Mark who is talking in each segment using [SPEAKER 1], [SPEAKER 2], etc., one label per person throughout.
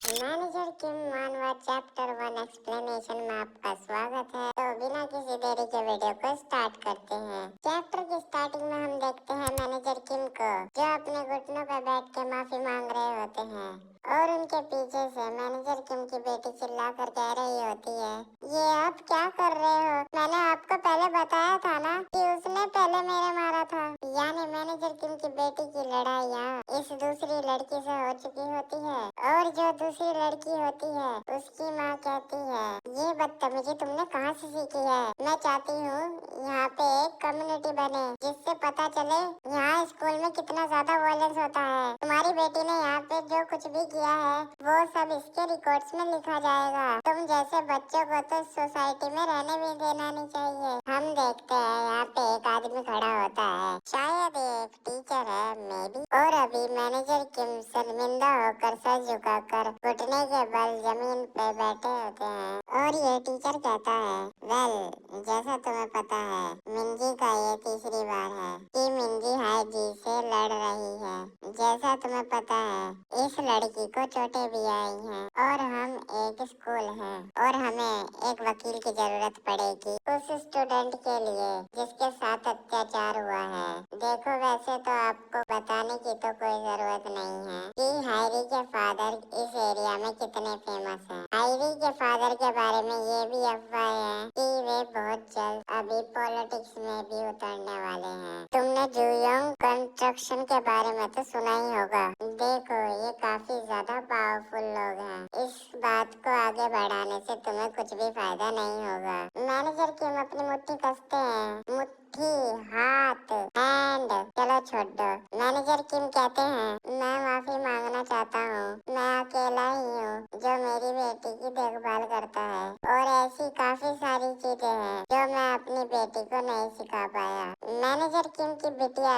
[SPEAKER 1] Manager किम मानवा chapter 1 explanation में आपका स्वागत है। तो बिना किसी देरी के वीडियो को स्टार्ट करते हैं। चैप्टर की स्टार्टिंग में हम देखते हैं मैनेजर किम को, जो अपने घुटनों पर बैठ के माफी मांग रहे होते हैं और उनके पीछे से मैनेजर किम की बेटी चिल्ला कर कह रही होती है, ये आप क्या कर रहे हो? मैंने आपको पहले बताया था ना कि उसने पहले मेरे मारा था। यानी मैनेजर किम की बेटी की लड़ाई यहाँ इस दूसरी लड़की से हो चुकी होती है और जो दूसरी लड़की होती है उसकी माँ कहती है, ये बदतमीजी तुमने कहाँ से सीखी है? मैं चाहती हूँ यहाँ पे एक कम्युनिटी बने जिससे पता चले यहाँ स्कूल में कितना ज्यादा वायलेंस होता है। तुम्हारी बेटी ने यहाँ पे जो कुछ भी किया है वो सब इसके रिकॉर्ड्स में लिखा जाएगा। तुम जैसे बच्चों को तो सोसाइटी में रहने भी देना नहीं चाहिए। हम देखते हैं यहाँ पे एक आदमी खड़ा होता है, शायद एक टीचर है मे बी, और अभी मैनेजर किम शर्मिंदा होकर सर झुकाकर घुटने के बल जमीन पे बैठे होते हैं और ये टीचर कहता है, वेल जैसा तुम्हें पता है मिंजी का ये तीसरी बार है कि मिंजी हाई जी से लड़ रही है। जैसा तुम्हें पता है इस लड़की को चोटें भी आई हैं और हम एक स्कूल हैं और हमें एक वकील की जरूरत पड़ेगी उस स्टूडेंट के लिए जिसके साथ अत्याचार हुआ है। देखो वैसे तो आपको बताने की तो कोई जरूरत नहीं है कि हायरी के फादर इस एरिया में कितने फेमस हैं। हायरी के फादर के बारे में ये भी अफवाह है कि वे बहुत जल्द अभी पॉलिटिक्स में भी उतरने वाले हैं। तुमने जुयोंग कंस्ट्रक्शन के बारे में तो सुना ही होगा। देखो ये काफी ज्यादा पावरफुल लोग हैं। इस बात को आगे बढ़ाने से तुम्हें कुछ भी फायदा नहीं होगा। मैनेजर किम अपनी मुट्ठी कसते हैं, मुट्ठी, हाथ, हैंड, चलो छोड़ दो। मैनेजर किम कहते हैं, मैं माफी मांगना चाहता हूँ। मैं अकेला ही हूँ जो मेरी बेटी की देखभाल करता है और ऐसी काफी सारी चीजें हैं जो मैं अपनी बेटी को नहीं सिखा पाया। मैनेजर किम की बिटिया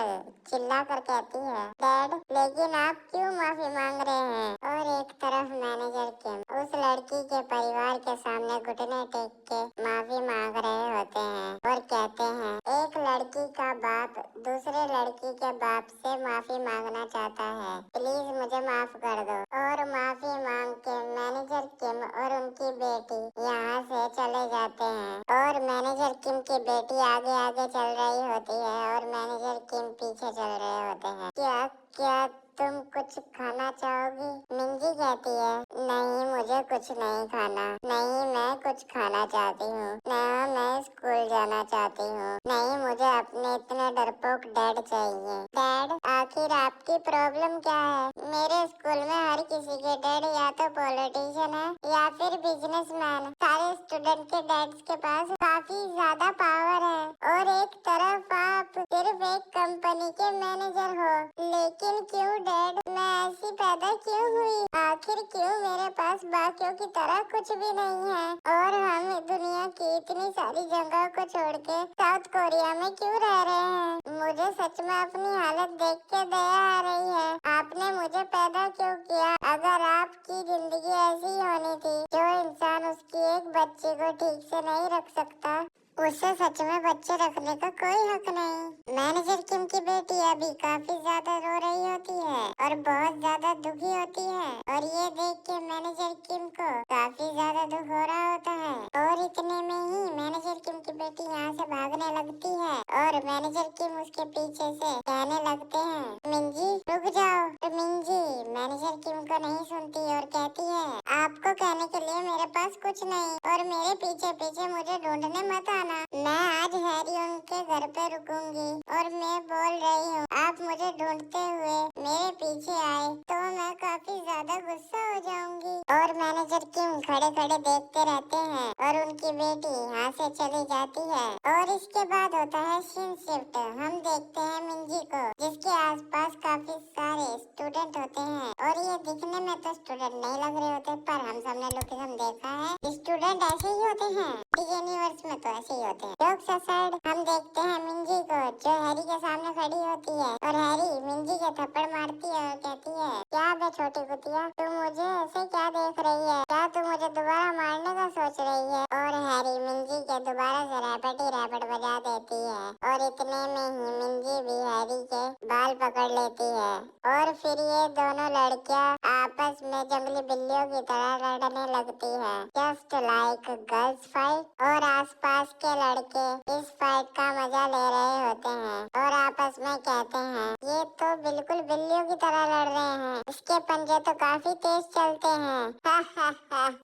[SPEAKER 1] चिल्ला कर कहती है, डैड लेकिन आप क्यों माफी मांग रहे हैं? और एक तरफ मैनेजर किम उस लड़की के परिवार के सामने घुटने टेक के माफी मांग रहे होते हैं और कहते हैं, एक लड़की का बाप दूसरे लड़की के बाप से माफी मांगना चाहता है, प्लीज मुझे माफ कर दो। और माफी मांग के मैनेजर किम और उनकी बेटी यहाँ से चले जाते हैं और मैनेजर किम की बेटी आगे आगे चल रही होती है और मैनेजर किम पीछे चल रहे होते हैं। क्या क्या तुम कुछ खाना चाहोगी? मिंजी कहती है, नहीं मुझे कुछ नहीं खाना। नहीं मैं कुछ खाना चाहती हूँ। नहीं मैं स्कूल जाना चाहती हूँ। नहीं मुझे अपने इतने डरपोक डैड चाहिए। डैड आखिर आपकी प्रॉब्लम क्या है? मेरे स्कूल में हर किसी के डैड या तो पॉलिटिशियन है या फिर बिजनेसमैन। सारे स्टूडेंट के डैड्स के पास काफी ज्यादा पावर है और एक तरफ आप सिर्फ एक कंपनी के मैनेजर हो। लेकिन क्यों डैड? मैं ऐसी पैदा क्यों हुई? आखिर क्यों मेरे पास बाकियों की तरह कुछ भी नहीं है और हम दुनिया की इतनी सारी जगह को छोड़ के साउथ कोरिया में क्यों रह रहे हैं? मुझे सच में अपनी हालत देख के दया आ रही है। आपने मुझे पैदा क्यों किया? अगर आपकी जिंदगी ऐसी होनी थी, जो इंसान उसकी एक बच्ची को ठीक से नहीं रख सकता, उसे सच में बच्चे रखने का कोई हक नहीं। मैनेजर किम की बेटी अभी काफी ज्यादा रो रही होती है और बहुत ज्यादा दुखी होती है और ये देख के मैनेजर किम को काफी ज्यादा दुख हो रहा होता है और इतने में ही मैनेजर किम की बेटी यहाँ से भागने लगती है और मैनेजर किम उसके पीछे से कहने लगते हैं, मिंजी रुक जाओ। तो मिंजी मैनेजर किम को नहीं सुनती और कहती है, आपको कहने के लिए मेरे पास कुछ नहीं और मेरे पीछे पीछे मुझे ढूंढने मत आना। मैं आज हैरी उनके घर पे रुकूंगी और मैं बोल रही हूँ आप मुझे ढूंढते हुए मेरे पीछे आए तो मैं काफी ज्यादा गुस्सा हो जाऊंगी। और मैनेजर किम खड़े खड़े देखते रहते हैं और उनकी बेटी यहाँ से चली जाती है और इसके बाद होता है सीन शिफ्ट। हम देखते हैं मिंजी को जिसके आसपास काफी सारे स्टूडेंट होते हैं और ये दिखने में तो स्टूडेंट नहीं लग रहे होते, पर हम सबने लोग देखा है स्टूडेंट ऐसे ही होते हैं। यूनिवर्स में तो ऐसे ही होते हैं। जोक्स असाइड हम देखते हैं मिंजी को जो हैरी के सामने खड़ी होती है और हैरी मिंजी के थप्पड़ मारती है और कहती है, क्या बे छोटी कुतिया, तू मुझे ऐसे क्या देख रही है? क्या तू मुझे दोबारा मारने का सोच रही है? और हैरी मिंजी के दोबारा से रैपट ही रैपट बजा देती है और इतने में ही मिंजी भी हैरी के बाल पकड़ लेती है और फिर ये दोनों लड़कियां आपस में जंगली बिल्लियों की की तरह लड़ने लगती है, जस्ट लाइक गर्ल्स फाइट। और आसपास के लड़के इस फाइट का मजा ले रहे होते हैं और आपस में कहते हैं ये तो बिल्कुल बिल्लियों की तरह लड़ रहे हैं, इसके पंजे तो काफी तेज चलते हैं।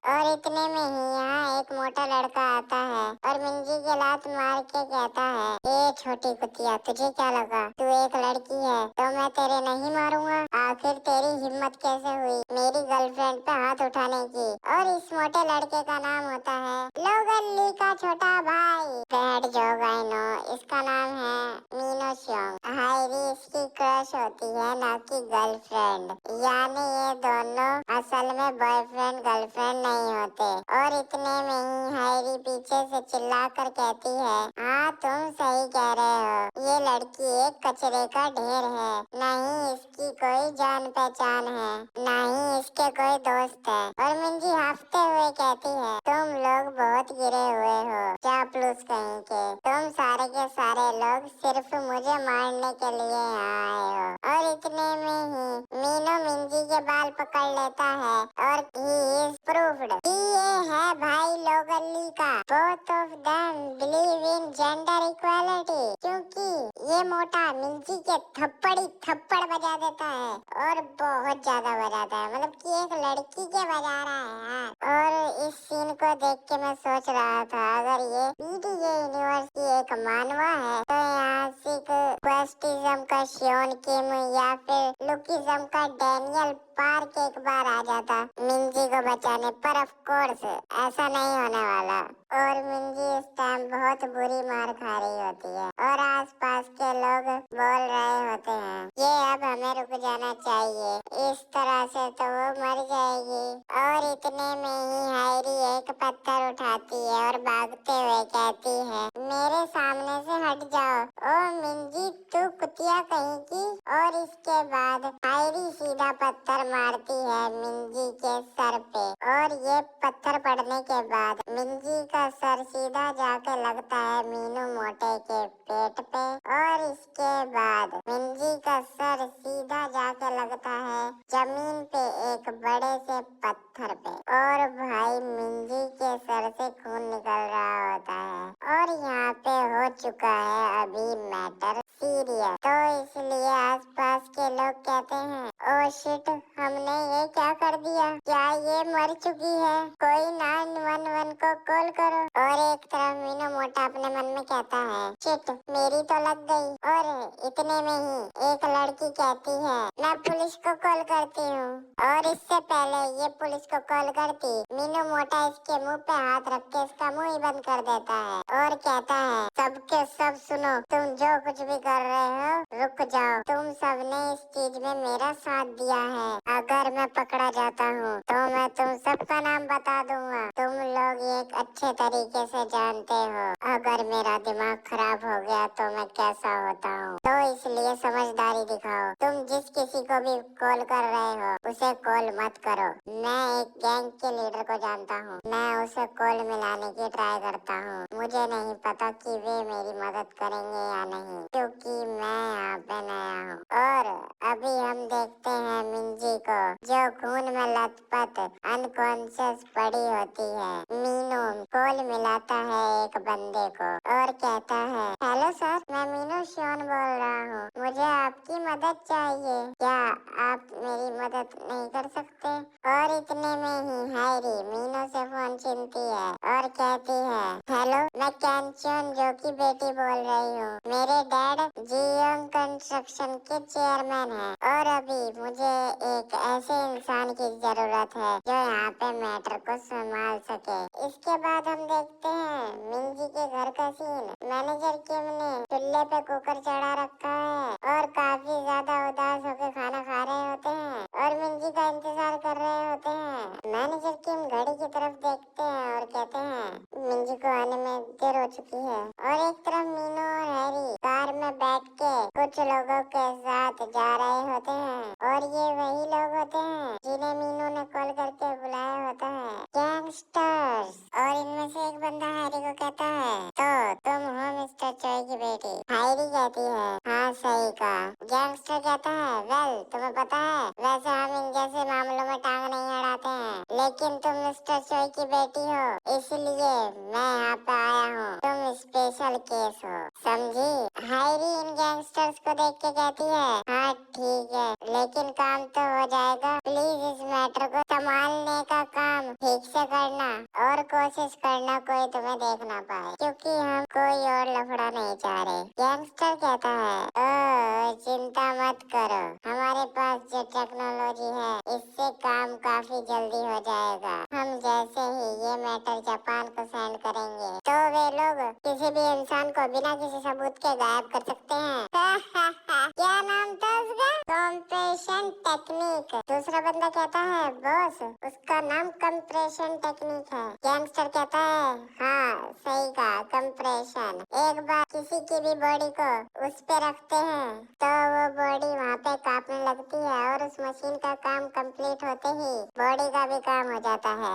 [SPEAKER 1] और इतने में ही यहाँ एक मोटा लड़का आता है और मिंजी के लात मार के कहता है, ए छोटी कुतिया, तुझे क्या लगा तू एक लड़की है तो मैं तेरे नहीं मारूंगा? आखिर तेरी हिम्मत कैसे हुई मेरी गर्लफ्रेंड पे हाथ उठाने की? और इस मोटे लड़के का नाम होता है लोगन ली का छोटा भाई। बैड जॉग आई नो, इसका नाम है मीनो शियोंग। हायरी इसकी क्रश होती है, ना कि गर्लफ्रेंड। यानी ये दोनों असल में बॉयफ्रेंड गर्लफ्रेंड नहीं होते। और इतने में ही हायरी पीछे से चिल्लाकर कहती है, हाँ तुम सही कह रहे हो, ये लड़की एक कचरे का ढेर है, नहीं इसकी कोई जान पहचान है, ना ही इसके कोई दोस्त है। और मिंजी हंसते हुए कहती है, तुम लोग बहुत गिरे हुए हो, चापलूस कहीं के, तुम सारे के सारे लोग सिर्फ मुझे मारने के लिए यहाँ आए हो। और इतने में ही मीनो मिंजी के बाल पकड़ लेता है और ही इज प्रूव्ड कि ये है भाई लोगली का। Both of them believe in gender equality, क्योंकि ये मोटा मिंजी के थप्पड़ी थप्पड़ बजा देता है और बहुत ज्यादा बजाता है, मतलब कि एक लड़की के बजा रहा है यार। और इस सीन को देख के मैं सोच रहा था, अगर ये पीटीजे यूनिवर्सिटी एक मानवा है तो यहाँ सिख क्वेस्टिज्म का शियोन किम या फिर लुकिज्म का डैनियल पार्क एक बार आ जाता मिंजी को बचाने, पर ऑफ कोर्स ऐसा नहीं होने वाला। और मिंजी इस टाइम बहुत बुरी मार खा रही होती है और आसपास के लोग बोल रहे होते हैं, ये अब हमें रुक जाना चाहिए, इस तरह से तो वो मर जाएगी। और इतने में ही हायरी एक पत्थर उठाती है और भागते हुए कहती है, मेरे सामने से हट जाओ ओ मिंजी, तू कुतिया कहीं की। और इसके बाद हायरी सीधा पत्थर मारती है मिंजी के सर पे और ये पत्थर पड़ने के बाद मिंजी का सर सीधा जाके लगता है मीनू मोटे के पेट पे और इसके बाद मिंजी का सर सीधा जाके लगता है जमीन पे एक बड़े से पत्थर पे और भाई मिंजी के सर से खून निकल रहा होता है। और यहाँ पे हो चुका है अभी मैटर सीरियस, तो इसलिए आसपास के लोग कहते हैं, ओ शिट, हमने ये क्या कर दिया, क्या ये मर चुकी है, कोई 911 को कॉल करो। और एक तरफ मीनू मोटा अपने मन में कहता है, शिट मेरी तो लग गई। और इतने में ही एक लड़की कहती है, मैं पुलिस को कॉल करती हूँ। और इससे पहले ये पुलिस को कॉल करती, मीनू मोटा इसके मुंह पे हाथ रख के इसका मुंह ही बंद कर देता है और कहता है, सबके सब सुनो, तुम जो कुछ भी कर रहे हो रुक जाओ, तुम सबने इस चीज में मेरा साथ दिया है, अगर मैं पकड़ा जाता हूँ तो मैं तुम सबका नाम बता दूंगा, तुम लोग एक अच्छे तरीके से जानते हो अगर मेरा दिमाग खराब हो गया तो मैं कैसा होता हूँ, तो इसलिए समझदारी दिखाओ, तुम जिस किसी को भी कॉल कर रहे हो उसे कॉल मत करो। मैं एक गैंग के लीडर को जानता हूँ, मैं उसे कॉल मिलाने की ट्राई करता हूँ, मुझे नहीं पता कि वे मेरी मदद करेंगे या नहीं, क्योंकि मैं यहाँ पे नया हूँ। और अभी हम देखते हैं मिंजी को जो खून में लथपथ अनकॉन्शियस पड़ी होती है। मीनू कॉल मिलाता है एक बंदे को और कहता है, हेलो सर, मैं मीनू शियोन बोल रहा हूँ, मुझे आपकी मदद चाहिए, क्या आप मेरी मदद नहीं कर सकते? और इतने में ही हायरी मीनू से फोन छीनती है और कहती है, हेलो, मैं कैंचन जो की बेटी बोल रही हूँ, मेरे डैड जियोंग कंस्ट्रक्शन के चेयरमैन हैं और अभी मुझे एक ऐसे इंसान की जरूरत है जो यहाँ पे मैटर को संभाल सके। इसके बाद हम देखते हैं मिंजी के घर का सीन। मैनेजर किम ने चूल्हे पे कुकर चढ़ा रखा है और काफी ज्यादा उदास होकर खाना खा रहे होते हैं और मिंजी का इंतजार कर रहे होते हैं। मैनेजर किम घड़ी की तरफ देखते हैं और कहते हैं, मिंजी को आने में देर हो चुकी है। और एक तरफ मीनू और हैरी कार में बैठ के कुछ लोगों के साथ जा रहे होते हैं और ये वही लोग होते हैं जिन्हें मीनू ने कॉल करके बुलाया होता है, गैंगस्टर्स। और इनमें से एक बंदा हैरी को कहता है, तो तुम हो मिस्टर चॉय की बेटी? हैरी कहती है, हाँ सही कहा। गैंगस्टर कहता है, वेल तुम्हें पता है वैसे हम इन जैसे मामलों में टांग नहीं अड़ाते हैं, लेकिन तुम मिस्टर चोई की बेटी हो, इसलिए मैं यहाँ पे आया हूँ। तुम स्पेशल केस हो, समझी? हायरी इन गैंगस्टर्स को देख के कहती है, हाँ ठीक है, लेकिन काम तो हो जाएगा। प्लीज इस मैटर को संभालने का काम ठीक से करना और कोशिश करना कोई तुम्हें देख ना पाए, क्योंकि हम कोई और लफड़ा नहीं चाह रहे। गैंगस्टर कहता है, ओ चिंता मत करो, हमारे पास जो टेक्नोलॉजी है इससे काम काफी जल्दी हो जाएगा। हम जैसे ही ये मैटर जापान को सेंड करेंगे तो वे लोग किसी भी इंसान को बिना किसी सबूत के गायब कर सकते हैं। क्या नाम था उसका? Compression technique. दूसरा बंदा कहता है, बॉस उसका नाम कंप्रेशन टेक्निक है। गैंगस्टर कहता है, हाँ सही कहा, कंप्रेशन। एक बार किसी की भी बॉडी को उस पे रखते हैं तो वो बॉडी वहाँ पे कांपने लगती है और उस मशीन का काम कंप्लीट होते ही बॉडी का भी काम हो जाता है।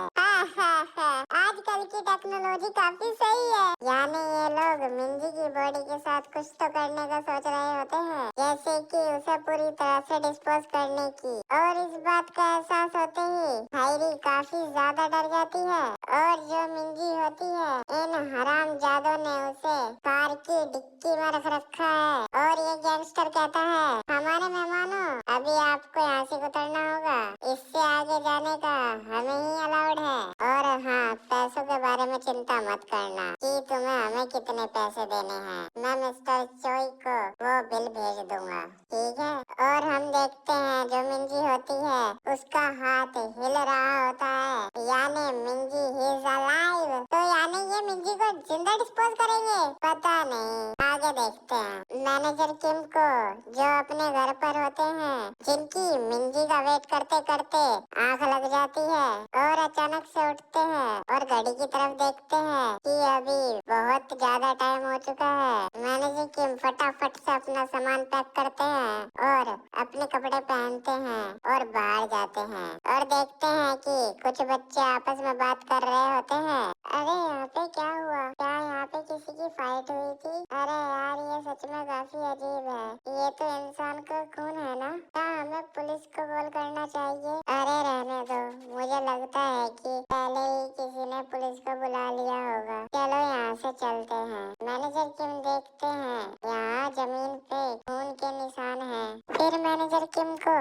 [SPEAKER 1] आजकल की टेक्नोलॉजी काफी सही है। यानी ये लोग मिंजी की बॉडी के साथ कुछ तो करने का सोच रहे होते हैं, जैसे कि उसे पूरी तरह से डिस्पोज करने की। और इस बात का एहसास होते ही हायरी काफी ज्यादा डर जाती है और जो मिंजी होती है, इन हरामजादों ने उसे कार की डिक्की में रख रखा है। और ये गैंगस्टर कहता है, हमारे मेहमानों, अभी आपको यहाँ से उतरना होगा, इससे आगे जाने का हमें ही अलाउड है। और हाँ, पैसों के बारे में चिंता मत करना कि तुम्हें हमें कितने पैसे देने हैं। मैं मिस्टर चोई को वो बिल भेज दूंगा, ठीक है? और हम देखते हैं जो मिंजी होती है उसका हाथ हिल रहा होता है, यानी मिंजी ही इज अलाइव। तो यानी ये मिंजी को जिंदा डिस्पोज करेंगे? पता नहीं, आगे देखते हैं। मैनेजर किम को जो अपने घर पर होते हैं, जिनकी मिंजी का वेट करते करते आंख लग जाती है और अचानक से उठते हैं और घड़ी की तरफ देखते हैं कि अभी बहुत ज्यादा टाइम हो चुका है। मैनेजर किम फटाफट से अपना सामान पैक करते हैं और अपने कपड़े पहनते हैं और बाहर जाते हैं और देखते हैं कि कुछ बच्चे आपस में बात कर रहे होते हैं। अरे यहाँ पे क्या हुआ? क्या यहाँ पे किसी की फाइट हुई थी? अरे यार, ये सच में काफी अजीब है। ये तो इंसान का खून है ना? क्या हमें पुलिस को कॉल करना चाहिए? अरे रहने दो, मुझे लगता है कि पहले ही किसी ने पुलिस को बुला लिया होगा। चलो यहाँ से चलते हैं। मैनेजर किम देखते हैं, यहाँ जमीन पे खून के निशान हैं। फिर मैनेजर किम को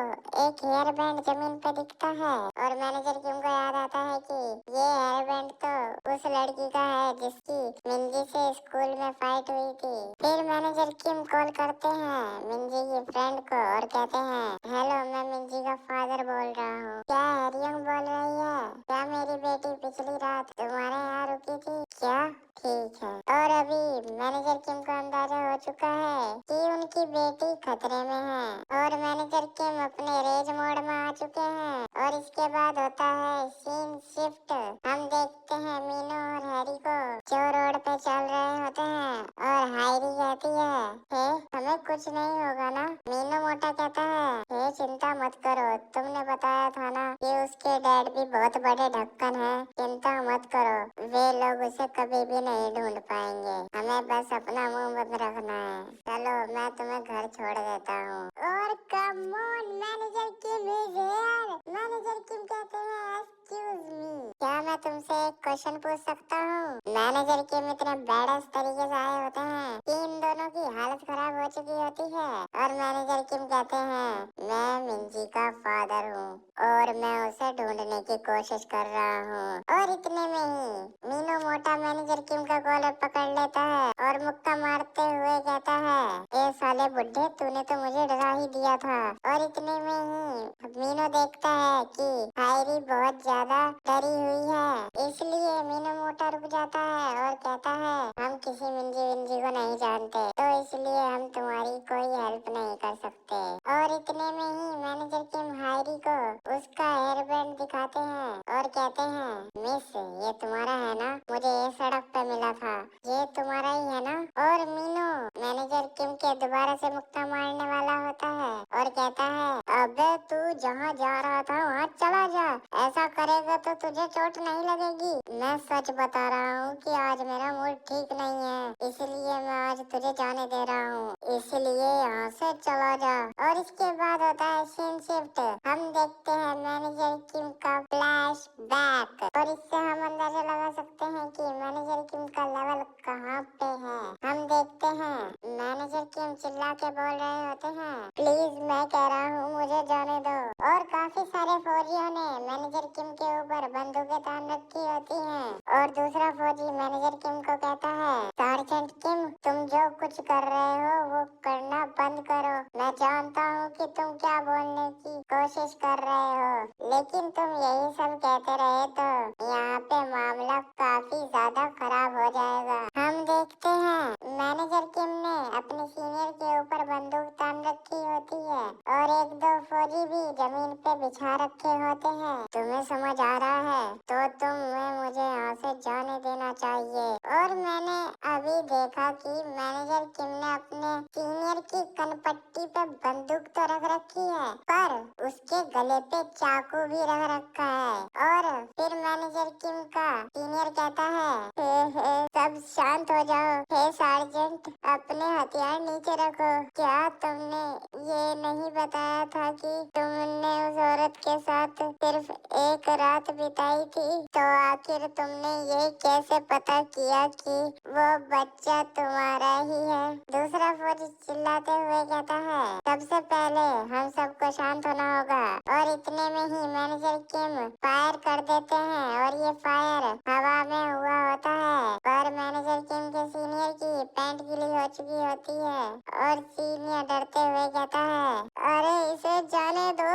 [SPEAKER 1] एक हेयर बैंड जमीन पे दिखता है और मैनेजर किम को याद आता है कि ये हेयर बैंड तो उस लड़की का है जिसकी मिंजी से स्कूल में फाइट हुई थी। फिर मैनेजर किम कॉल करते हैं मिंजी की फ्रेंड को और कहते हैं, हेलो, मैं मिंजी का फादर बोल रहा हूँ। क्या हरियंग बोल रही है? क्या मेरी बेटी पिछली रात तुम्हारे यहाँ रुकी थी क्या? ठीक है। और अभी मैनेजर किम को अंदाजा हो चुका है कि उनकी बेटी खतरे में है और मैनेजर किम अपने रेज मोड में आ चुके हैं। और इसके बाद होता है सीन शिफ्ट। हम देखते हैं मीनू और हैरी को जो रोड पे चल रहे होते हैं और हायरी कहती है, हे हमें कुछ नहीं होगा ना? मीनू मोटा कहता है, हे चिंता मत करो, तुमने बताया था ना कि उसके डैड भी बहुत बड़े ढक्कन है, चिंता मत करो, वे लोग उसे कभी भी नहीं ढूंढ पाएंगे, हमें बस अपना मुंह बंद रखना है। चलो मैं तुम्हें घर छोड़ देता हूँ। और come on, manager Kim is here. Manager Kim कहते हैं, एक्सक्यूज मी, क्या मैं तुमसे एक क्वेश्चन पूछ सकता हूँ? मैनेजर किम इतने बैडस तरीके से आए होते हैं कि इन दोनों की हालत खराब हो चुकी होती है। और मैनेजर किम कहते हैं, मैं मिंजी का फादर हूँ और मैं उसे ढूंढने की कोशिश कर रहा हूँ। और इतने में ही मीनू मोटा मैनेजर किम का कॉलर पकड़ लेता है और मुक्का मारते हुए कहता है, ए साले बुड्ढे, तूने तो मुझे डरा ही दिया था। और इतने में ही मीनू देखता है कि हायरी बहुत ज्यादा डरी हुई है, इसलिए मीनू मोटा रुक जाता है और कहता है, हम किसी मिंजी विंजी को नहीं जानते, तो इसलिए हम तुम्हारी कोई हेल्प नहीं कर सकते। और इतने में ही मैनेजर किम हायरी को उसका हेयर बैंड दिखाते हैं और कहते हैं, मिस, ये तुम्हारा है ना? मुझे ये सड़क पे मिला था, ये तुम्हारा ही है ना? और मीनू मैनेजर किम के दोबारा से मुक्का मारने वाला होता है और कहता है, अबे तू जहाँ जा रहा था वहाँ चला जा। ऐसा करेगा तो तुझे चोट नहीं लगेगी। मैं सच बता रहा हूँ कि आज मेरा मूड ठीक नहीं है, इसलिए मैं आज तुझे जाने दे रहा हूँ। इसलिए यहाँ से चला जा। और इसके बाद होता है सीन शिफ्ट। हम देखते हैं मैनेजर किम का फ्लैश बैक, और इससे हम अंदाजा लगा सकते हैं कि मैनेजर किम का लेवल कहाँ पे है। हम देखते हैं मैनेजर किम चिल्ला के बोल रहे होते हैं, प्लीज मैं कह रहा हूँ मुझे जाने दो। और काफी सारे फौजियों ने मैनेजर किम के ऊपर बंदूकें तान रखी होती हैं। और दूसरा फौजी मैनेजर किम को कहता है, सार्जेंट किम तुम जो कुछ कर रहे हो वो करना बंद करो। मैं जानता हूँ कि तुम क्या बोलने की कोशिश कर रहे हो, लेकिन तुम यही सब कहते रहे तो यहाँ पे मामला काफी ज्यादा खराब हो जाएगा। हम देखते हैं मैनेजर किम ने अपने सीनियर के ऊपर बंदूक तान रखी होती है और एक दो फौजी भी जमीन पे बिछा रखे होते हैं। तुम्हें समझ आ रहा है तो तुम्हें मुझे यहाँ से जाने देना चाहिए। और मैंने अभी देखा कि मैनेजर किम ने अपने सीनियर की कनपट्टी पे बंदूक तो रख रखी है, पर उसके गले पे चाकू भी रख रखा है। और फिर मैनेजर किम का सीनियर कहता है, हे सब शांत हो जाओ। हे सार्जेंट अपने हथियार नीचे रखो। क्या तुमने ये नहीं बताया था कि तुमने उस औरत के साथ सिर्फ एक रात बिताई थी? तो आखिर तुमने ये कैसे पता किया कि वो बच्चा तुम्हारा ही है? दूसरा फौजी चिल्लाते हुए कहता है, सबसे पहले हम सबको शांत होना होगा। और इतने में ही मैनेजर किम फायर कर देते हैं और ये फायर हवा में हुआ होता है, पर मैनेजर किम के सीनियर की पैंट गीली हो चुकी होती है। और सीनियर डरते हुए कहता है, अरे इसे जाने दो,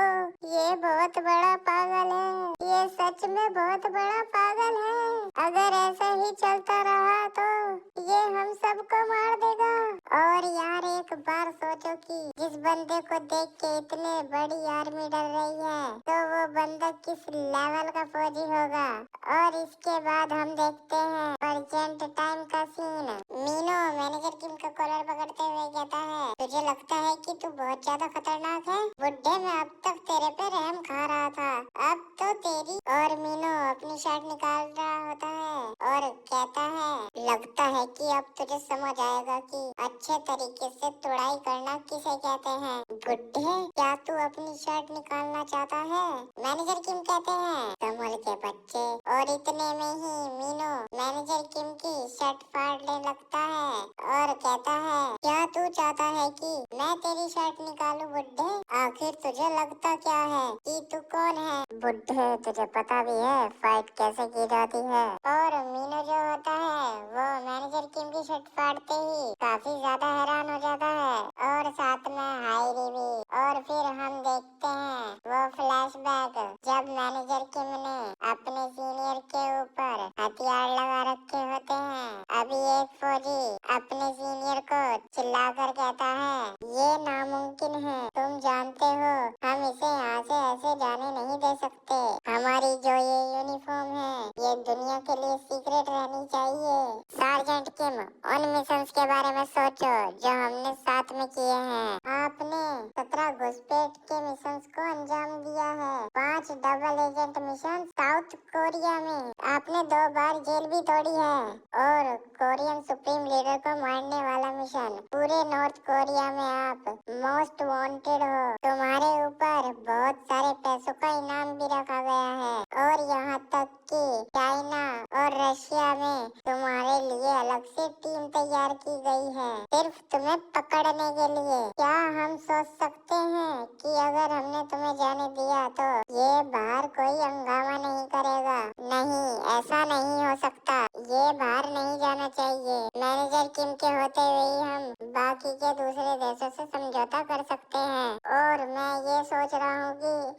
[SPEAKER 1] ये बहुत बड़ा पागल है, ये सच में बहुत बड़ा पागल है। अगर ऐसा ही चलता रहा तो ये हम सबको मार देगा। और यार एक बार सोचो कि जिस बंदे को देख के इतने बड़ी आर्मी डर रही है तो वो बंदा किस लेवल का फौजी होगा। और इसके बाद हम देखते हैं प्रेजेंट टाइम का सीन। मीनो मैनेजर किम का कॉलर पकड़ते हुए कहता है, तुझे लगता है कि तू बहुत ज्यादा खतरनाक है? बुड्ढे मैं अब तक तेरे पे रहम खा रहा था, अब तो तेरी। और मीनो अपनी शर्ट निकाल रहा होता है और कहता है, लगता है कि अब तुझे समझ आएगा कि अच्छे तरीके से तुड़ाई करना किसे कहते हैं। बुड्ढे क्या तू अपनी शर्ट निकालना चाहता है? मैनेजर किम कहते हैं, कमल के बच्चे। और इतने में ही मीनो मैनेजर किम की शर्ट फाड़ने लगता है और कहता है, क्या तू चाहता है कि मैं तेरी शर्ट निकालूं बुड्ढे? आखिर तुझे लगता क्या है कि तू कौन है? बुड्ढे तुझे पता भी है फाइट कैसे की जाती है? और मीनो जो होता है वो मैनेजर किम की शर्ट फाड़ते ही काफी ज्यादा हैरान हो जाता है और साथ में हायरी भी। और फिर हम देखते हैं वो फ्लैशबैक जब मैनेजर किम ने अपने सीनियर के ऊपर हथियार लगा रखे होते हैं। अभी एक फौजी अपने सीनियर को चिल्लाकर कहता है, ये नामुमकिन है, तुम जानते हो हम इसे यहाँ से ऐसे जाने नहीं दे सकते। हमारी जो ये यूनिफॉर्म है ये दुनिया के लिए सीक्रेट रहनी चाहिए। सार्जेंट किम उन मिशंस के बारे में सोचो जो हमने साथ में किए हैं। आपने 17 घुसपैठ के मिशंस को अंजाम दिया है, 5 double agent mission south Korea में, आपने 2 बार जेल भी तोड़ी है और कोरियन सुप्रीम लीडर को मारने वाला मिशन। पूरे नॉर्थ कोरिया में आप मोस्ट वांटेड हो। तुम्हारे ऊपर बहुत सारे पैसों का इनाम भी रखा गया है और यहाँ तक कि चाइना और रशिया में तुम्हारे लिए अलग से टीम तैयार की गई है सिर्फ तुम्हें पकड़ने के लिए। क्या हम सोच सकते हैं कि अगर हमने तुम्हें जाने दिया तो ये बाहर कोई हंगामा नहीं करेगा? नहीं, ऐसा नहीं हो सकता, ये बाहर नहीं जाना चाहिए। मैनेजर किम के होते हुए ही हम बाकी के दूसरे देशों से समझौता कर सकते हैं। और मैं ये सोच रहा हूँ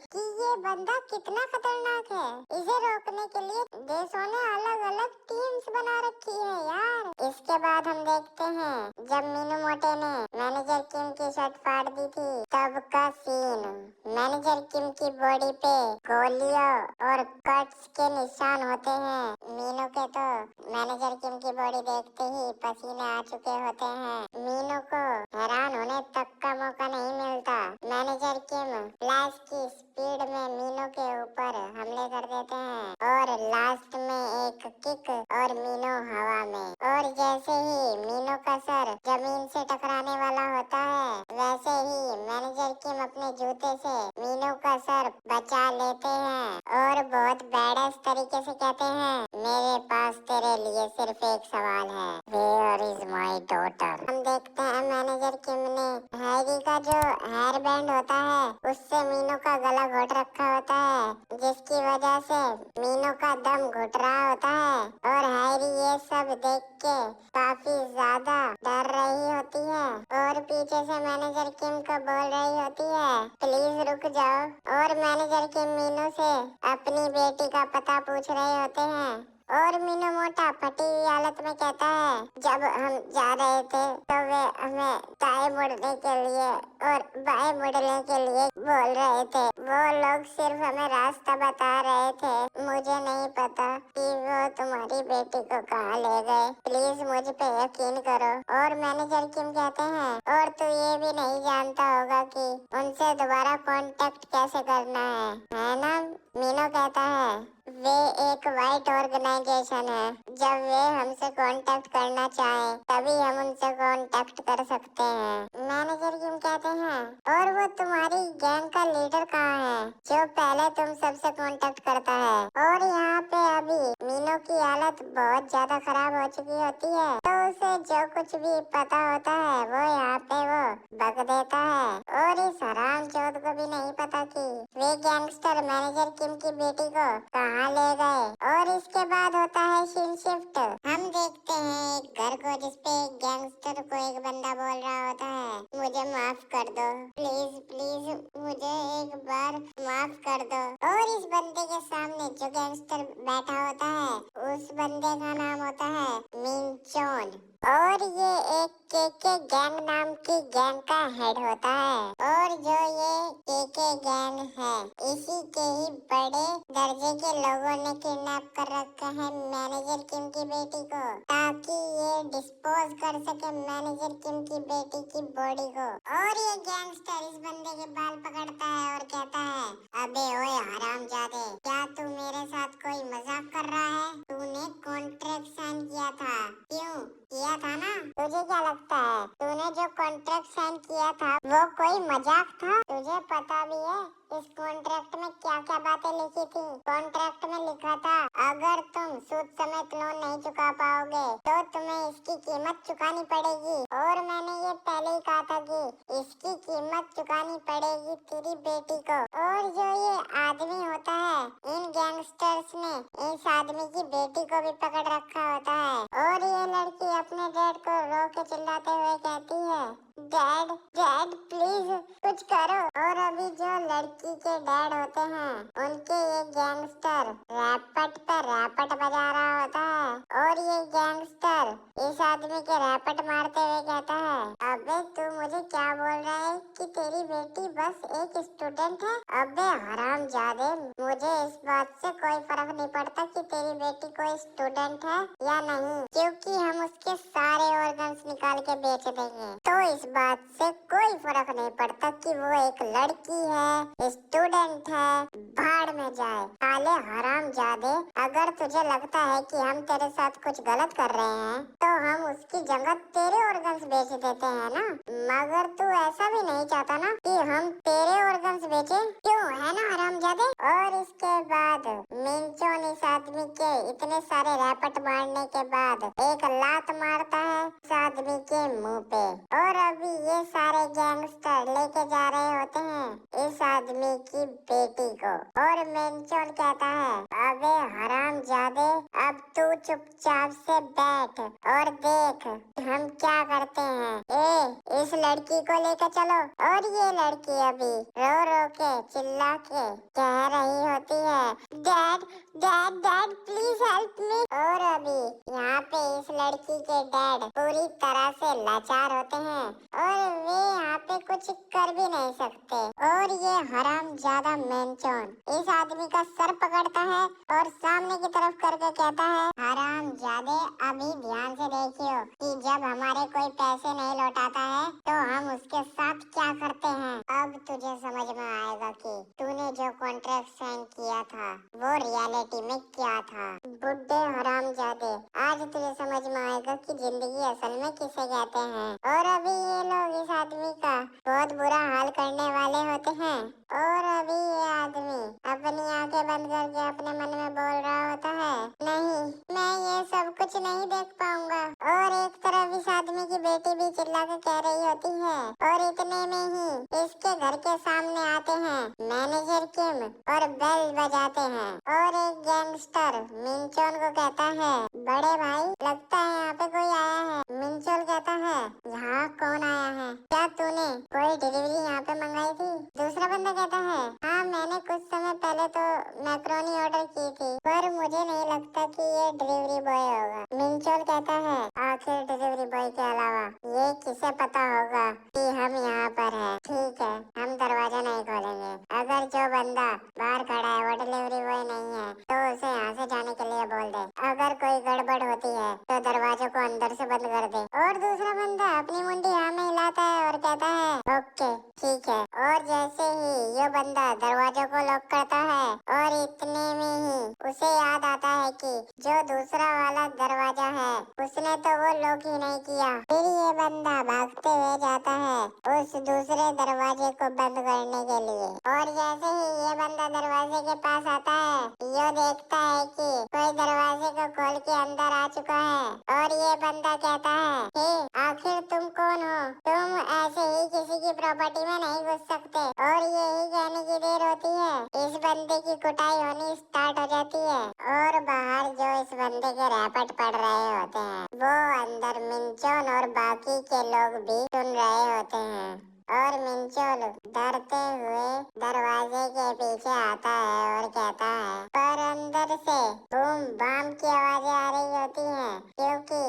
[SPEAKER 1] कि ये बंदा कितना खतरनाक है, इसे रोकने के लिए देशों ने अलग अलग टीम्स बना रखी है यार। इसके बाद हम देखते हैं जब मीनू मोटे ने मैनेजर किम की शर्ट फाड़ दी थी तब का सीन। मैनेजर किम की बॉडी पे गोलियों और कट्स के निशान होते हैं। मीनू के तो मैनेजर किम की बॉडी देखते ही पसीने आ चुके होते हैं। मीनू को हैरान होने तक का मौका नहीं मिलता। मैनेजर किम फ्लैश की स्पीड में मीनू के ऊपर हमले कर देते हैं और लास्ट में एक किक और मीनू हवा में। और जैसे ही मीनू का सर जमीन से टकराने वाला होता है वैसे ही मैनेजर किम अपने जूते से मीनू का सर बचा लेते हैं और बहुत बैडस तरीके से कहते हैं, मेरे पास तेरे लिए सिर्फ एक सवाल है, वेयर इज माय डॉटर। हम देखते हैं मैनेजर किम ने हैरी का जो हेयर बैंड होता है उससे मीनू का गला घोट रखा होता है जिसकी वजह से मीनू का दम घुट रहा होता है और हैरी ये सब देख के काफी ज्यादा डर रही होती है और पीछे से मैनेजर किम को बोल रही होती है, प्लीज रुक जाओ। और मैनेजर किम मीनू से अपनी बेटी का पता पूछ रहे होते हैं और मीनू मोटा फटी हुई हालत में कहता है, जब हम जा रहे थे तो वे हमें दाएं मुड़ने के लिए और बाएं मुड़ने के लिए बोल रहे थे। वो लोग सिर्फ हमें रास्ता बता रहे थे, मुझे नहीं पता कि वो तुम्हारी बेटी को कहाँ ले गए। प्लीज मुझ पे यकीन करो। और मैनेजर किम कहते हैं, और तू ये भी नहीं जानता होगा कि उनसे दोबारा कांटेक्ट कैसे करना है ना? मीनू कहता है, वे एक वाइट ऑर्गेनाइजेशन है, जब वे हमसे कांटेक्ट करना चाहें तभी हम उनसे कांटेक्ट कर सकते हैं। मैनेजर किम कहते हैं, और वो तुम्हारी गैंग का लीडर कहाँ है जो पहले तुम सबसे कांटेक्ट करता है? और यहाँ पे अभी मीनू की हालत बहुत ज्यादा खराब हो चुकी होती है तो उसे जो कुछ भी पता होता है वो यहाँ पे वो बक देता है और इस हरामचोद को भी नहीं पता कि वे गैंगस्टर मैनेजर किम की बेटी को कहाँ ले गए। और इसके बाद होता है सीन शिफ्ट। हम देखते हैं एक घर को जिसपे एक गैंगस्टर को एक बंदा बोल रहा होता है, मुझे माफ कर दो, प्लीज प्लीज मुझे एक बार माफ कर दो। और इस बंदे के सामने जो गैंगस्टर बैठा होता है उस बंदे का नाम होता है मिन चोन और ये एक केके गैंग नाम की गैंग का हेड होता है। और जो ये केके गैंग है इसी के ही बड़े दर्जे के लोगों ने किडनैप कर रखा है मैनेजर किम की बेटी को ताकि ये डिस्पोज कर सके मैनेजर किम की बेटी की बॉडी को। और ये गैंगस्टर इस बंदे के बाल पकड़ता है और कहता है, अबे ओए हरामजादे, क्या तू मेरे साथ कोई मजाक कर रहा है? तूने कॉन्ट्रैक्ट साइन किया था, क्यों किया था ना? तुझे क्या लगता है तूने जो कॉन्ट्रैक्ट साइन किया था वो कोई मजाक था? तुझे पता भी है इस कॉन्ट्रैक्ट में क्या क्या बातें लिखी थी? कॉन्ट्रैक्ट में लिखा था अगर तुम सूद समेत लोन नहीं चुका पाओगे तो तुम्हें इसकी कीमत चुकानी पड़ेगी। और मैंने ये पहले ही कहा था कि इसकी कीमत चुकानी पड़ेगी तेरी बेटी को। और जो ये आदमी होता है इन गैंगस्टर्स ने इस आदमी की बेटी को भी पकड़ रखा होता है और ये लड़की अपने डैड को रो के चिल्लाते हुए कहती है, डैड डैड प्लीज कुछ करो। और अभी जो लड़की के डैड होते हैं उनके ये गैंगस्टर रैपट पे रैपट बजा रहा होता है और ये गैंगस्टर इस आदमी के रैपट मारते हुए कहता है, अबे तू मुझे क्या बोल रहा है कि तेरी बेटी बस एक स्टूडेंट है? अबे हरामजादे, मुझे इस बात से कोई फर्क नहीं पड़ता कि तेरी बेटी कोई स्टूडेंट है या नहीं, क्योंकि हम उसके सारे ऑर्गन्स निकाल के बेच देंगे। तो इस बात से कोई फर्क नहीं पड़ता कि वो एक लड़की है, स्टूडेंट है, भाड़ में जाए। काले हरामजादे, अगर तुझे लगता है कि हम तेरे साथ कुछ गलत कर रहे हैं तो हम उसकी जगह तेरे ऑर्गन्स बेच देते हैं ना, मगर तू ऐसा भी नहीं चाहता ना कि हम तेरे ऑर्गन्स बेचें, क्यों है ना हरामजादे? और इसके बाद मिंचोन इस आदमी आदमी के इतने सारे रैपट मारने के बाद एक लात मारता है उस आदमी के मुंह पे। और अभी ये सारे गैंगस्टर लेके जा रहे होते हैं इस आदमी की बेटी को। और मेंचोल कहता है, अबे हरामजादे, अब तू चुपचाप से बैठ और देख हम क्या करते हैं। इस लड़की को लेकर चलो। और ये लड़की अभी रो रो के चिल्ला के कह रही होती है, dad dad dad please help me. और अभी यहाँ पे इस लड़की के डैड पूरी तरह से लाचार होते हैं और वे यहाँ पे कुछ कर भी नहीं सकते। और ये हरामजादा मेंचोन इस आदमी का सर पकड़ता है और सामने की तरफ करके कहता है, हरामजादे, अभी ध्यान से देखियो कि जब हमारे कोई पैसे नहीं लौटाता है तो हम उसके साथ क्या करते हैं। अब तुझे समझ में आएगा कि तूने जो कॉन्ट्रैक्ट साइन किया था वो रियलिटी में क्या था। बुड्ढे हरामजादे, आज तुझे समझ में आएगा कि जिंदगी असल में किसे कहते हैं। और अभी ये लोग इस आदमी का बहुत बुरा हाल करने वाले होते हैं। और अभी ये आदमी अपनी आंखें बंद करके अपने मन में बोल रहा होता है, नहीं, मैं ये सब कुछ नहीं देख पाऊंगा। और एक तरफ इस आदमी की बेटी भी चिल्ला के कह रही होती है। और इतने में ही इसके घर के सामने आते हैं मैनेजर किम और बेल बजाते हैं। और एक गैंगस्टर मिंचोन को कहता है, बड़े भाई, लगता है यहाँ पे कोई आया है। मिंचोन कहता है, यहाँ कौन आया है? क्या तूने कोई डिलीवरी यहाँ पे मंगाई थी? दूसरा बंदा कहता है, हाँ, मैंने कुछ समय पहले तो मैक्रोनी ऑर्डर की थी, पर मुझे नहीं लगता कि ये डिलीवरी बॉय होगा। मिंचोन कहता है, आखिर डिलीवरी बॉय के अलावा ये किसे पता होगा कि हम यहाँ पर हैं? ठीक है, हम दरवाजा नहीं खोलेंगे। अगर जो बंदा बाहर खड़ा है वो डिलीवरी बॉय नहीं है तो उसे यहाँ से जाने के लिए बोल दे। अगर कोई गड़बड़ होती है तो दरवाजे को अंदर से बंद कर दे। और दूसरा बंदा अपनी मुंडी हाँ में हिलाता है और कहता है, ओके, ठीक है। और जैसे ही ये बंदा दरवाजे को लॉक करता है और इतने में ही उसे याद आता है कि जो दूसरा वाला दरवाजा है उसने तो वो लॉक ही नहीं किया। फिर ये बंदा भागते हुए जाता है उस दूसरे दरवाजे को बंद करने के लिए। और जैसे ही ये बंदा दरवाजे के पास आता है, ये देखता है कि कोई दरवाजे को खोल के अंदर आ चुका है। और ये बंदा कहता है, हे, आखिर तुम कौन हो? तुम ऐसे ही किसी की प्रॉपर्टी में नहीं घुस सकते। और यही कहने की देर होती है, इस बंदे की कुटाई होनी स्टार्ट हो जाती है। और बाहर जो इस बंदे के रैपट पड़ रहे होते हैं वो अंदर मिंचोन और बाकी के लोग भी सुन रहे होते हैं। और मिंचोल डरते हुए दरवाजे के पीछे आता है और कहता है, पर अंदर से बूम बाम की आवाजें आ रही होती हैं क्योंकि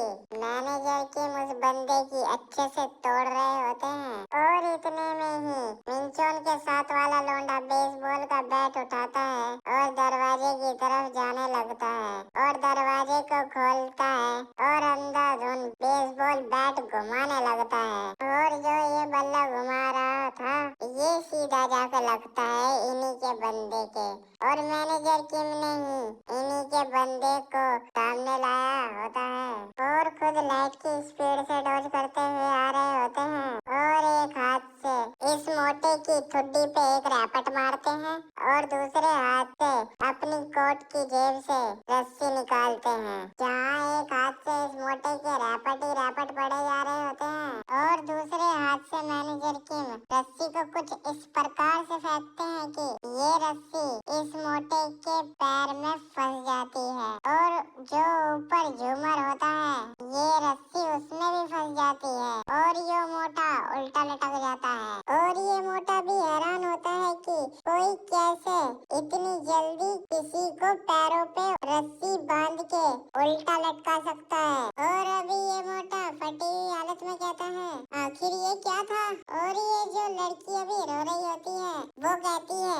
[SPEAKER 1] मैनेजर किम उस बंदे की अच्छे से तोड़ रहे होते हैं। और इतने में ही मिंचोन के साथ वाला लोंडा बेसबॉल का बैट उठाता है और दरवाजे की तरफ जाने लगता है और दरवाजे को खोलता है और अंधाधुन बेसबॉल बैट घुमाने लगता है। और जो ये बल्ला घुमा रहा था ये सीधा जाकर लगता है इन्हीं के बंदे के। और मैनेजर किम ने ही इन्हीं के बंदे को सामने लाया होता है और खुद लाइट की स्पीड से डॉज करते हुए आ रहे होते हैं। और एक हाथ से इस मोटे की ठुड्डी पे एक रैपट मारते हैं और दूसरे हाथ से अपनी कोट की जेब से रस्सी निकालते हैं, जहाँ एक हाथ से इस मोटे के रैपट ही रैपट पड़े जा रहे होते हैं और दूसरे हाथ से मैनेजर किम रस्सी को कुछ इस प्रकार से फेंकते हैं कि ये रस्सी इस मोटे के पैर में फंस जाती है और जो ऊपर झूमर होता है ये रस्सी उसमें भी फंस जाती है और ये मोटा उल्टा लटक जाता है। और ये मोटा भी हैरान होता है कि कोई कैसे इतनी जल्दी किसी को पैरों पे रस्सी बांध के उल्टा लटका सकता है। और अभी ये मोटा फटी हुई हालत में कहता है, आखिर ये क्या था? और ये जो लड़की अभी रो रही होती है वो कहती है,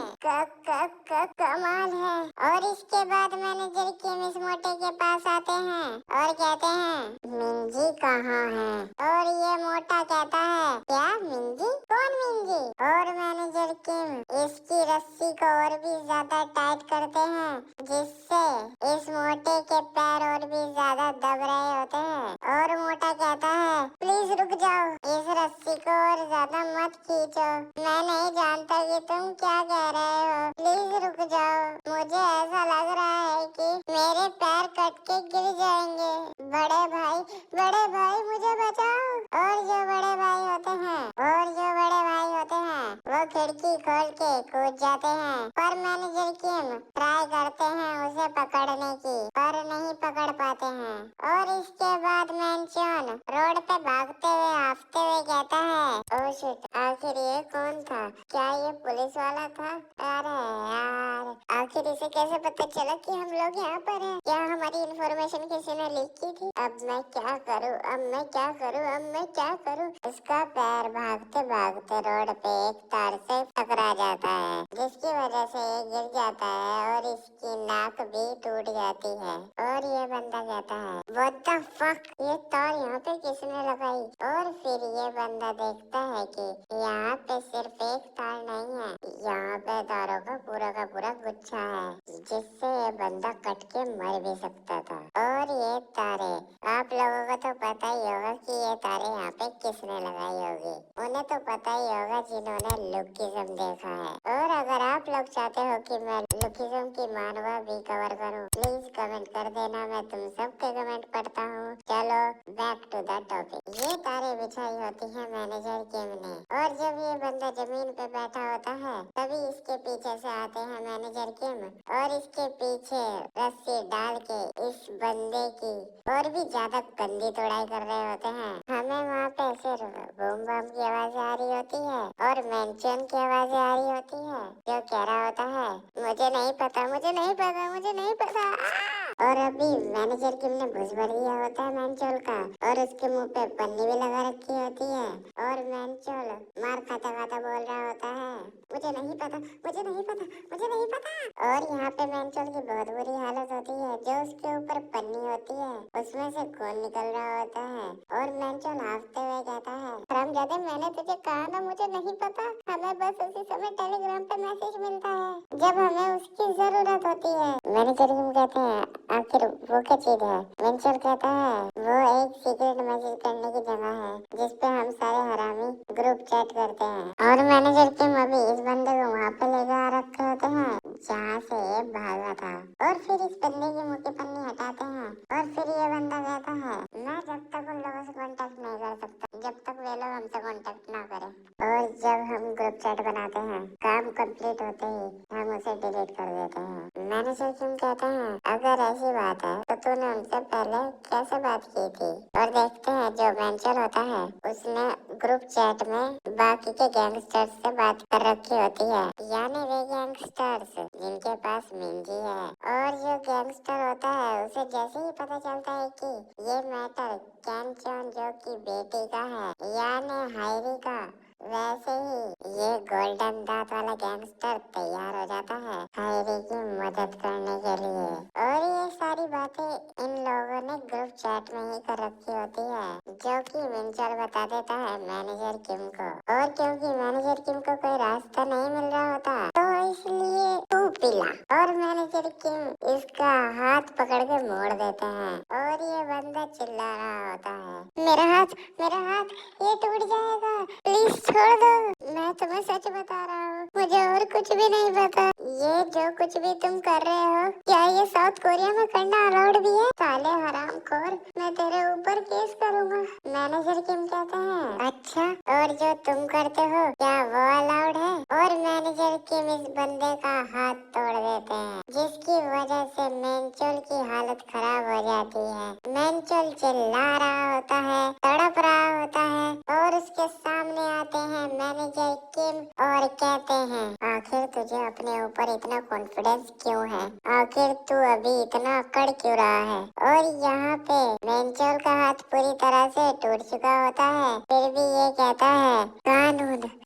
[SPEAKER 1] कमाल है। और इसके बाद मैनेजर किम इस मोटे के पास आते हैं और कहते हैं, मिंजी कहाँ है? और ये मोटा कहता है, क्या मिंजी? कौन मिंजी? और मैनेजर किम इसकी रस्सी को और भी ज्यादा टाइट करते हैं जिससे इस मोटे के पैर और भी ज्यादा दब रहे होते हैं। और मोटा कहता है, प्लीज रुक जाओ, इस रस्सी को और ज्यादा मत खींचो, मैं नहीं जानता कि तुम क्या कह रहे हो, प्लीज रुक जाओ। मुझे ऐसा लग रहा है कि मेरे कट के गिर जाएंगे। बड़े भाई मुझे बचाओ। और जो बड़े भाई होते हैं वो खिड़की खोल के कूद जाते हैं, पर मैनेजर किम ट्राई करते हैं उसे पकड़ने की, पर नहीं पकड़ पाते हैं। और इसके बाद मैंचोन रोड पे भागते हुए हांफते हुए कहता है, ओह शिट, आखिर ये कौन था? क्या ये पुलिस वाला था? अरे यार, आखिर इसे कैसे पता चला कि हम लोग यहाँ पर हैं? क्या हमारी इन्फॉर्मेशन किसी ने लीक की थी? अब मैं क्या करूँ? इसका पैर भागते भागते रोड पे एक तार से टकरा जाता है, जिसकी वजह से ये गिर जाता है और इसकी नाक भी टूट जाती है। और ये बंदा कहता है, व्हाट द फक, ये तार यहाँ पे किसने लगाई? और फिर ये बंदा देखता है कि यहाँ पे सिर्फ एक तार नहीं है, यहाँ पे तारों का पूरा गुच्छा है, जिससे ये बंदा कट के मर भी सकता था। और ये तारे, आप लोगों को तो पता ही होगा कि ये तारे यहाँ पे किसने लगाई होगी। उन्हें तो पता ही होगा जिन्होंने लुकिज्म देखा है। और अगर आप लोग चाहते हो कि मैं लुकिज्म की मानवा भी कवर करूं, प्लीज कमेंट कर देना, मैं तुम सबके कमेंट पढ़ता हूँ। चलो बैक टू द टॉपिक। ये तारे बिछाई होती है मैनेजर किम ने, और जब ये बंदा जमीन पे बैठा होता है तभी इसके पीछे से आते हैं मैनेजर किम और इसके पीछे रस्सी डाल के इस बंदे की और भी ज्यादा गंदी तोड़ाई कर रहे होते हैं। हमें वहाँ पे सिर्फ बूम बम की आवाजें आ रही होती है और मेंशन की आवाजें आ रही होती है, जो कह रहा होता है, मुझे नहीं पता। और अभी मैनेजर किम ने घुस भर दिया होता है मैंचोल का, और उसके मुंह पे पन्नी भी लगा रखी होती है, और मैंचोल मार खाता खाता बोल रहा होता है, मुझे नहीं पता। और यहाँ पे मैंचोल की बहुत बुरी हालत होती है, जो उसके ऊपर पन्नी होती है उसमें से खून निकल रहा होता है, और मैंचोल हांफते हुए कहता है, हरामजादे, मैंने तुझे कहा ना मुझे नहीं पता। हमें बस उसी समय टेलीग्राम पे मैसेज मिलता है जब हमें उसकी जरूरत होती है। मैनेजर किम कहते हैं, आखिर वो क्या चीज है? मैंचोल कहता है, वो एक सीक्रेट मैसेज करने की जगह है जिसपे हम सारे हरामी ग्रुप चैट करते हैं। और मैनेजर किम अभी इस बंदे को वहाँ पे लेकर आ रखे होते हैं जहाँ से ये भागा था, और फिर इस बंदे की मुंह की पन्नी हटाते हैं, और फिर ये बंदा कहता है, मैं जब तक उन लोगों से कांटेक्ट नहीं कर सकता जब तक वे लोग हमसे कांटेक्ट ना करें। और जब हम ग्रुप चैट बनाते हैं, काम कंप्लीट होते ही हम उसे डिलीट कर देते हैं। मैनेजर किम कहते हैं, अगर ऐसी बात है तो तूने उनसे पहले कैसे बात की थी? और देखते हैं जो वेंचर होता है उसने ग्रुप चैट में बाकी के गैंगस्टर्स से बात कर रखी होती है, यानी वे गैंगस्टर्स जिनके पास मिंजी है। और जो गैंगस्टर होता है उसे जैसे ही पता चलता है कि ये मैटर कैन चॉन जो की बेटी का है, यानी हायरी का, वैसे ही ये गोल्डन दांत वाला गैंगस्टर तैयार हो जाता है हायरी की मदद करने के लिए। और ये सारी बातें इन लोगों ने ग्रुप चैट में ही कर रखी होती है, जो कि विंचर बता देता है मैनेजर किम को। और क्योंकि मैनेजर किम को कोई रास्ता नहीं मिल रहा होता तो इसलिए तू पिला, और मैनेजर किम इसका हाथ पकड़ के मोड़ देते हैं, और ये बंदा चिल्ला रहा होता है, मेरा हाथ ये टूट जाएगा, प्लीज छोड़ दो। मैं तुम्हें सच बता रहा हूँ, मुझे और कुछ भी नहीं पता। ये जो कुछ भी तुम कर रहे हो, क्या ये साउथ कोरिया में करना अलाउड भी है? साले हरामखोर, मैं तेरे ऊपर केस करूँगा। मैनेजर किम कहते हैं, अच्छा, और जो तुम करते हो क्या वो अलाउड है? और मैनेजर किम इस बंदे का हाथ तोड़ देते हैं, जिसकी वजह से मेंचोल की हालत खराब हो जाती है। मेंचोल चिल्ला रहा होता है, तड़प रहा होता है, और उसके सामने आते हैं मैनेजर किम और कहते हैं, आखिर तुझे अपने ऊपर इतना कॉन्फिडेंस क्यों है? आखिर तू अभी इतना अकड़ क्यों रहा है? और यहाँ पे मेंचोल का हाथ पूरी तरह से टूट चुका होता है, फिर भी ये कहता है,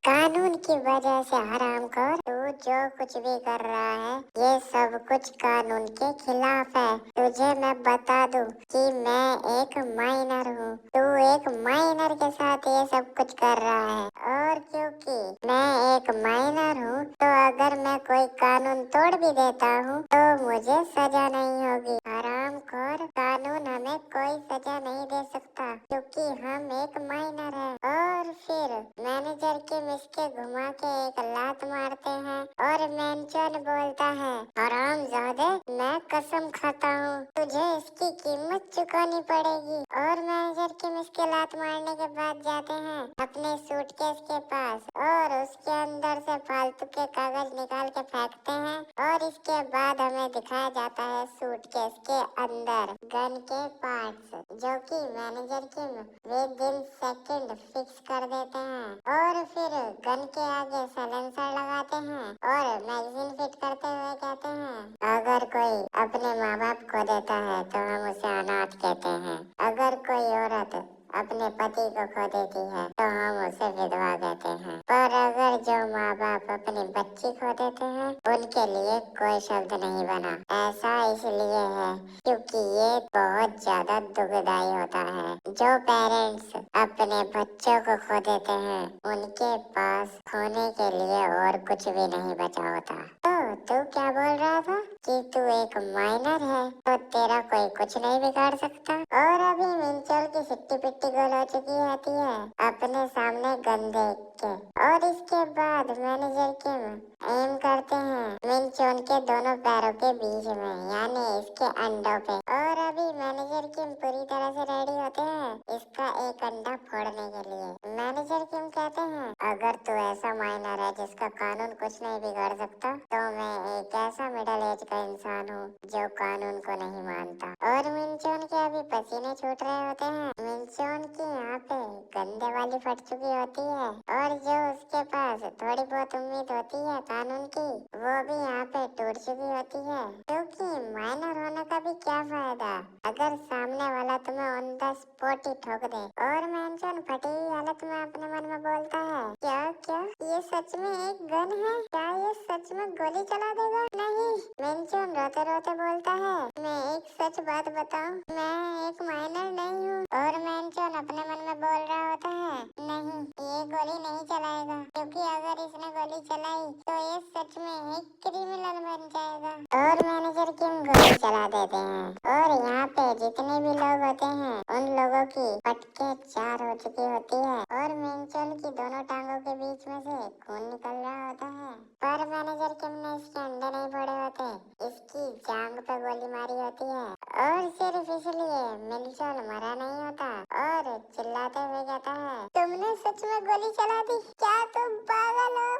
[SPEAKER 1] कानून की वजह से हरामखोर, तू जो कुछ भी कर रहा है ये सब कुछ कानून के खिलाफ है। तुझे मैं बता दूं कि मैं एक माइनर हूँ, तू एक माइनर के साथ ये सब कुछ कर रहा है, और क्योंकि मैं एक माइनर हूँ तो अगर मैं कोई कानून तोड़ भी देता हूँ तो मुझे सजा नहीं होगी। हरामखोर, कानून हमें कोई सजा नहीं दे सकता क्योंकि हम एक माइनर है। और फिर मैनेजर किम इसके घुमा के एक लात मारते हैं और मेंचन बोलता है, हरामजादे, मैं कसम खाता हूँ तुझे इसकी कीमत चुकानी पड़ेगी। और मैनेजर किम इसके लात मारने के बाद जाते हैं अपने सूटकेस के पास और उसके अंदर से फालतू के कागज निकाल के फेंकते हैं। और इसके बाद हमें दिखाया जाता है सूटकेस के अंदर गन के पार्ट्स, जो कि manager Kim with in second fix कर देते हैं। और फिर गन के आगे साइलेंसर लगाते हैं और मैगजीन फिट करते हुए कहते हैं, अगर कोई अपने माँ बाप खो देता है तो हम उसे अनाथ कहते हैं। अगर कोई औरत अपने पति को खो देती है तो हम उसे विधवा कहते हैं। पर अगर जो माँ बाप अपनी बच्ची खो देते हैं उनके लिए कोई शब्द नहीं बना। ऐसा इसलिए है क्योंकि ये बहुत ज्यादा दुखदाई होता है। जो पेरेंट्स अपने बच्चों को खो देते हैं उनके पास खोने के लिए और कुछ भी नहीं बचा होता। तो तू क्या बोल रहा था कि तू एक माइनर है तो तेरा कोई कुछ नहीं बिगाड़ सकता। और अभी मिंचल की सिट्टी पिट्टी गोल हो चुकी होती है अपने सामने गन देख के। और इसके बाद मैनेजर किम एम करते हैं मिंचोन के दोनों पैरों के बीच में, यानी इसके अंडों पे। और अभी मैनेजर किम पूरी तरह से रेडी होते हैं इसका एक अंडा फोड़ने के लिए। मैनेजर किम कहते हैं, अगर तू ऐसा माइनर है जिसका कानून कुछ नहीं बिगाड़ सकता तो मैं एक ऐसा मिडिल एज का इंसान हूँ जो कानून को नहीं मानता। और मिंचोन के अभी पसीने छूट रहे होते हैं। मिंचोन की यहाँ पे गंदे वाली फट चुकी होती है और जो उसके पास थोड़ी बहुत उम्मीद होती है कानून की वो भी यहाँ पे टूट चुकी होती है। क्योंकि माइनर होने का भी क्या फायदा अगर सामने वाला तुम्हें ऑन द स्पॉट ही ठोक दे। और मिंचोन फटी हुई हालत में अपने मन में बोलता है, क्या क्या ये सच में एक गन है? क्या ये सच में गोली चला देगा? नहीं। मिंचोन रोते रोते बोलता है, मैं एक सच बात बताऊं, मैं एक माइनर नहीं हूँ। और मिंचोन अपने मन में बोल रहा होता है, नहीं ये गोली नहीं चलाएगा क्योंकि अगर इसने गोली चलाई तो ये सच में एक क्रिमिनल बन जाएगा। और मैनेजर किम गोली चला देते हैं और यहाँ पे जितने भी लोग होते हैं उन लोगों की पटके चार हो चुकी होती है और मिंचोन की दोनों टांगों के बीच में से खून निकल रहा होता है। पर मैनेजर किम ने इसके अंडे नहीं फोड़े होते, इसकी जांग पे गोली मारी होती है। और सिर्फ इसलिए मिंचोन मरा नहीं होता और चिल्लाते हुए कहता है, तुमने सच में गोली चला दी? क्या तुम पागल हो?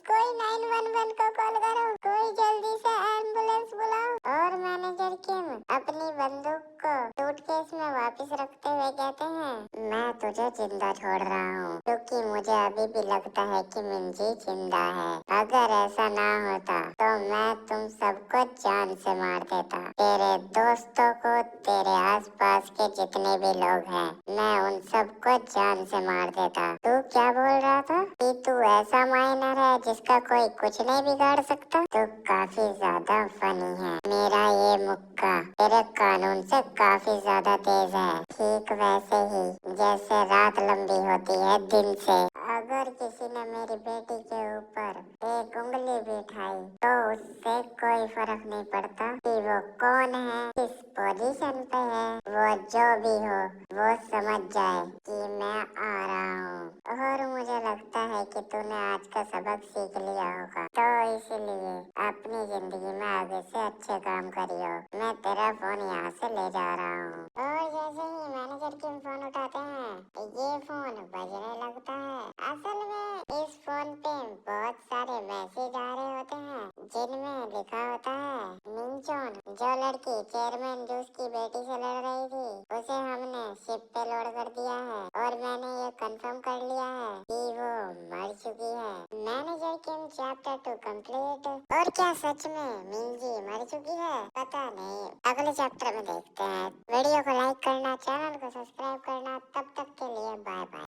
[SPEAKER 1] कोई 911 को कॉल करो, कोई जल्दी से एम्बुलेंस बुलाओ। और मैनेजर किम अपनी बंदूक को सूटकेस में वापस रखते हुए कहते हैं, मैं तुझे जिंदा छोड़ रहा हूँ क्योंकि मुझे अभी भी लगता है कि मिंजी जिंदा है। अगर ऐसा ना होता तो मैं तुम सबको जान से मार देता। तेरे दोस्तों को, तेरे आसपास के जितने भी लोग हैं, मैं उन सबको जान से मार देता। तू क्या बोल रहा था कि तू ऐसा माइनर है जिसका कोई कुछ नहीं बिगाड़ सकता? तू काफी ज्यादा फनी है। मेरा ये मुक्का तेरे कानून से काफी ज्यादा तेज है, ठीक वैसे ही जैसे रात लंबी होती है दिन से। अगर किसी ने मेरी बेटी के ऊपर एक उंगली भी उठाई तो उससे कोई फर्क नहीं पड़ता कि वो कौन है, किस पोजीशन पे है। वो जो भी हो वो समझ जाए कि मैं आ रहा हूँ। और मुझे लगता है कि तूने आज का सबक सीख लिया होगा, तो इसलिए अपनी जिंदगी में आगे से अच्छे काम करियो। मैं तेरा फोन यहाँ से ले जा रहा हूँ। और जैसे ही मैनेजर किम फोन उठाते हैं ये फोन बजने लगता है। असल में इस फोन पे बहुत सारे मैसेज आ रहे होते हैं जिनमें लिखा होता है, मिंचोन, जो लड़की चेयरमैन जूस की बेटी से लड़ रही थी उसे हमने शिप पे लोड कर दिया है और मैंने ये कंफर्म कर लिया है कि वो मर चुकी है। मैनेजर किम चैप्टर 2 कंप्लीट। और क्या सच में मिंजी मर चुकी है? पता नहीं, अगले चैप्टर में देखते हैं। वीडियो को लाइक करना, चैनल को सब्सक्राइब करना। तब तक के लिए बाय बाय।